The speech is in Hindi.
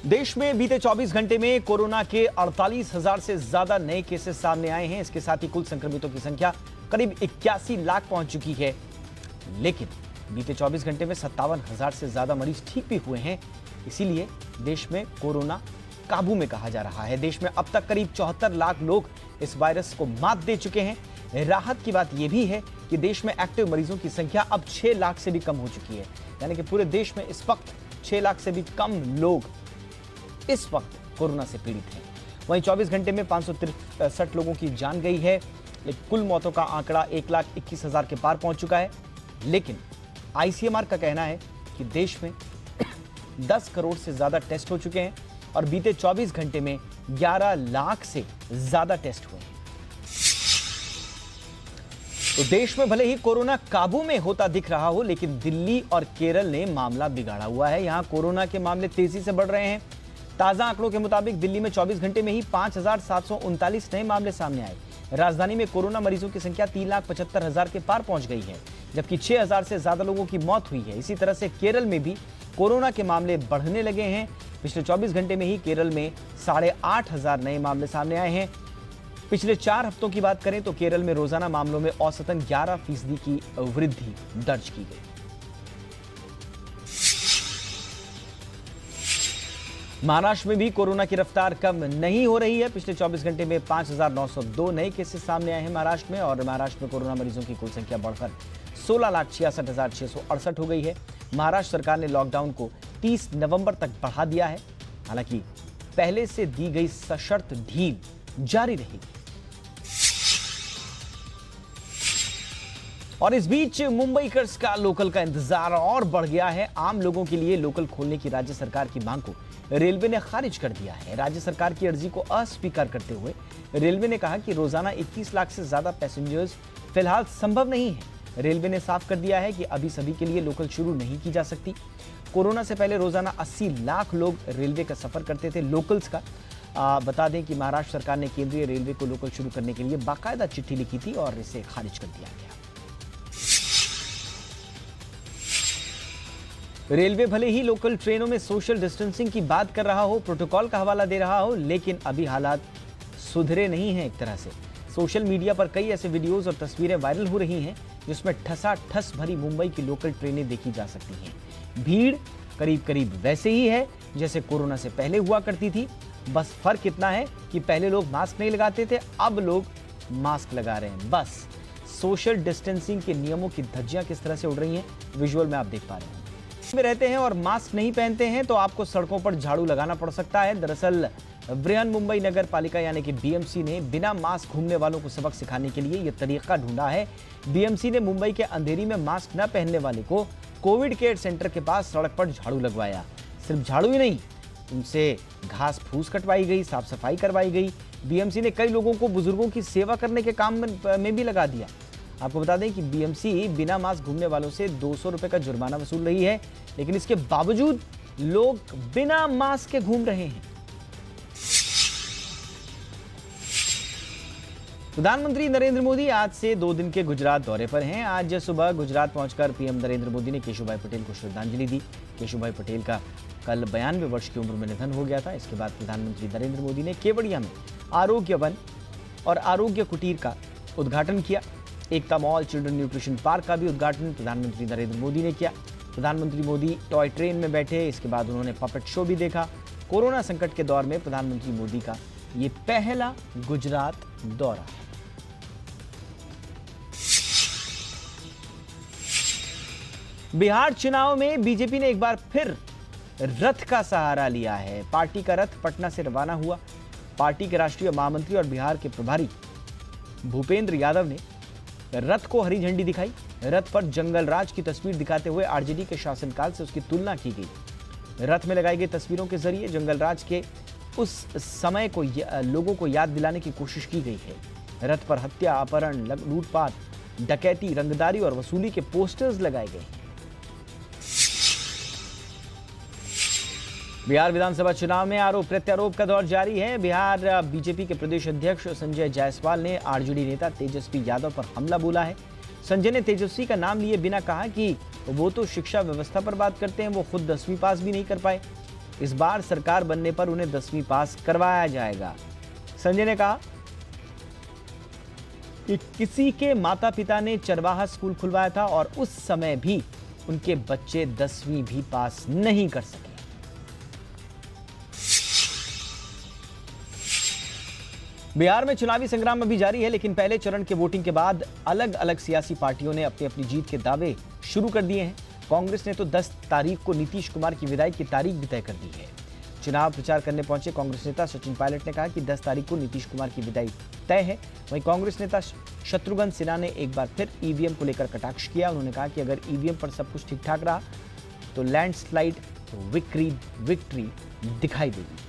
देश में बीते 24 घंटे में कोरोना के 48,000 से ज्यादा नए केसेस सामने आए हैं। इसके साथ ही कुल संक्रमितों की संख्या करीब 81 लाख पहुंच चुकी है। लेकिन बीते 24 घंटे में 57,000 से ज्यादा मरीज ठीक भी हुए हैं। इसीलिए देश में कोरोना काबू में कहा जा रहा है। देश में अब तक करीब 74 लाख लोग इस वायरस को मात दे चुके हैं। राहत की बात यह भी है कि देश में एक्टिव मरीजों की संख्या अब 6 लाख से भी कम हो चुकी है। यानी कि पूरे देश में इस वक्त 6 लाख से भी कम लोग इस वक्त कोरोना से पीड़ित हैं। वहीं 24 घंटे में 563 लोगों की जान गई है। कुल मौतों का आंकड़ा 1,21,000 के पार पहुंच चुका है। लेकिन आईसीएमआर का कहना है कि देश में 10 करोड़ से ज्यादा टेस्ट हो चुके हैं और बीते 24 घंटे में 11 लाख से ज्यादा टेस्ट हुए हैं। तो देश में भले ही कोरोना काबू में होता दिख रहा हो, लेकिन दिल्ली और केरल ने मामला बिगाड़ा हुआ है। यहां कोरोना के मामले तेजी से बढ़ रहे हैं। ताजा आंकड़ों के मुताबिक दिल्ली में 24 घंटे में ही 5,739 नए मामले सामने आए। राजधानी में कोरोना मरीजों की संख्या 3,75,000 के पार पहुंच गई है, जबकि 6,000 से ज्यादा लोगों की मौत हुई है। इसी तरह से केरल में भी कोरोना के मामले बढ़ने लगे हैं। पिछले 24 घंटे में ही केरल में 8,500 नए मामले सामने आए हैं। पिछले 4 हफ्तों की बात करें तो केरल में रोजाना मामलों में औसतन 11% की वृद्धि दर्ज की गई। महाराष्ट्र में भी कोरोना की रफ्तार कम नहीं हो रही है। पिछले 24 घंटे में 5,902 नए केसेस सामने आए हैं महाराष्ट्र में, और महाराष्ट्र में कोरोना मरीजों की कुल संख्या बढ़कर 16,66,668 हो गई है। महाराष्ट्र सरकार ने लॉकडाउन को 30 नवंबर तक बढ़ा दिया है। हालांकि पहले से दी गई सशर्त ढील जारी रहेगी। और इस बीच मुंबईकर्स का लोकल का इंतजार और बढ़ गया है। आम लोगों के लिए लोकल खोलने की राज्य सरकार की मांग को रेलवे ने खारिज कर दिया है। राज्य सरकार की अर्जी को अस्वीकार करते हुए रेलवे ने कहा कि रोजाना 21 लाख से ज्यादा पैसेंजर्स फिलहाल संभव नहीं है। रेलवे ने साफ कर दिया है कि अभी सभी के लिए लोकल शुरू नहीं की जा सकती। कोरोना से पहले रोजाना 80 लाख लोग रेलवे का सफर करते थे लोकल्स का। बता दें कि महाराष्ट्र सरकार ने केंद्रीय रेलवे को लोकल शुरू करने के लिए बाकायदा चिट्ठी लिखी थी और इसे खारिज कर दिया गया। रेलवे भले ही लोकल ट्रेनों में सोशल डिस्टेंसिंग की बात कर रहा हो, प्रोटोकॉल का हवाला दे रहा हो, लेकिन अभी हालात सुधरे नहीं हैं। एक तरह से सोशल मीडिया पर कई ऐसे वीडियोस और तस्वीरें वायरल हो रही हैं जिसमें ठसाठस भरी मुंबई की लोकल ट्रेनें देखी जा सकती हैं। भीड़ करीब करीब वैसे ही है जैसे कोरोना से पहले हुआ करती थी। बस फर्क इतना है कि पहले लोग मास्क नहीं लगाते थे, अब लोग मास्क लगा रहे हैं। बस सोशल डिस्टेंसिंग के नियमों की धज्जियां किस तरह से उड़ रही हैं, विजुअल में आप देख पा रहे हैं। में रहते हैं और मास्क नहीं पहनते हैं तो आपको सड़कों पर झाड़ू लगाना पड़ सकता है। दरअसल बृहन मुंबई नगर पालिका यानी कि बीएमसी ने बिना मास्क घूमने वालों को सबक सिखाने के लिए यह तरीका ढूंढा है। बीएमसी ने मुंबई के अंधेरी में मास्क न पहनने वाले को कोविड केयर सेंटर के पास सड़क पर झाड़ू लगवाया। सिर्फ झाड़ू ही नहीं, उनसे घास फूस कटवाई गई, साफ सफाई करवाई गई। बीएमसी ने कई लोगों को बुजुर्गों की सेवा करने के काम में भी लगा दिया। आपको बता दें कि बीएमसी बिना मास्क घूमने वालों से 200 रुपए का जुर्माना वसूल रही है, लेकिन इसके बावजूद लोग बिना मास्क के घूम रहे हैं। प्रधानमंत्री नरेंद्र मोदी आज से 2 दिन के गुजरात दौरे पर हैं। आज सुबह गुजरात पहुंचकर पीएम नरेंद्र मोदी ने केशुभाई पटेल को श्रद्धांजलि दी। केशुभाई पटेल का कल 92 वर्ष की उम्र में निधन हो गया था। इसके बाद प्रधानमंत्री नरेंद्र मोदी ने केवड़िया में आरोग्य वन और आरोग्य कुटीर का उद्घाटन किया। एकता मॉल, चिल्ड्रन न्यूट्रिशन पार्क का भी उद्घाटन प्रधानमंत्री नरेंद्र मोदी ने किया। प्रधानमंत्री मोदी टॉय ट्रेन में बैठे, इसके बाद उन्होंने पपेट शो भी देखा। कोरोना संकट के दौर में प्रधानमंत्री मोदी का ये पहला गुजरात दौरा है। बिहार चुनाव में बीजेपी ने एक बार फिर रथ का सहारा लिया है। पार्टी का रथ पटना से रवाना हुआ। पार्टी के राष्ट्रीय महामंत्री और बिहार के प्रभारी भूपेंद्र यादव ने रथ को हरी झंडी दिखाई। रथ पर जंगल राज की तस्वीर दिखाते हुए आरजेडी के शासनकाल से उसकी तुलना की गई। रथ में लगाई गई तस्वीरों के जरिए जंगल राज के उस समय को लोगों को याद दिलाने की कोशिश की गई है। रथ पर हत्या, अपहरण, लूटपाट, डकैती, रंगदारी और वसूली के पोस्टर्स लगाए गए। बिहार विधानसभा चुनाव में आरोप प्रत्यारोप का दौर जारी है। बिहार बीजेपी के प्रदेश अध्यक्ष संजय जायसवाल ने आरजेडी नेता तेजस्वी यादव पर हमला बोला है। संजय ने तेजस्वी का नाम लिए बिना कहा कि वो तो शिक्षा व्यवस्था पर बात करते हैं, वो खुद 10वीं पास भी नहीं कर पाए। इस बार सरकार बनने पर उन्हें 10वीं पास करवाया जाएगा। संजय ने कहा कि किसी के माता पिता ने चरवाहा स्कूल खुलवाया था और उस समय भी उनके बच्चे 10वीं भी पास नहीं कर सके। बिहार में चुनावी संग्राम अभी जारी है, लेकिन पहले चरण के वोटिंग के बाद अलग अलग सियासी पार्टियों ने अपनी अपनी जीत के दावे शुरू कर दिए हैं। कांग्रेस ने तो 10 तारीख को नीतीश कुमार की विदाई की तारीख भी तय कर दी है। चुनाव प्रचार करने पहुंचे कांग्रेस नेता सचिन पायलट ने कहा कि 10 तारीख को नीतीश कुमार की विदाई तय है। वहीं कांग्रेस नेता शत्रुघ्न सिन्हा ने एक बार फिर ईवीएम को लेकर कटाक्ष किया। उन्होंने कहा कि अगर ईवीएम पर सब कुछ ठीक ठाक रहा तो लैंडस्लाइड विक्ट्री दिखाई देगी।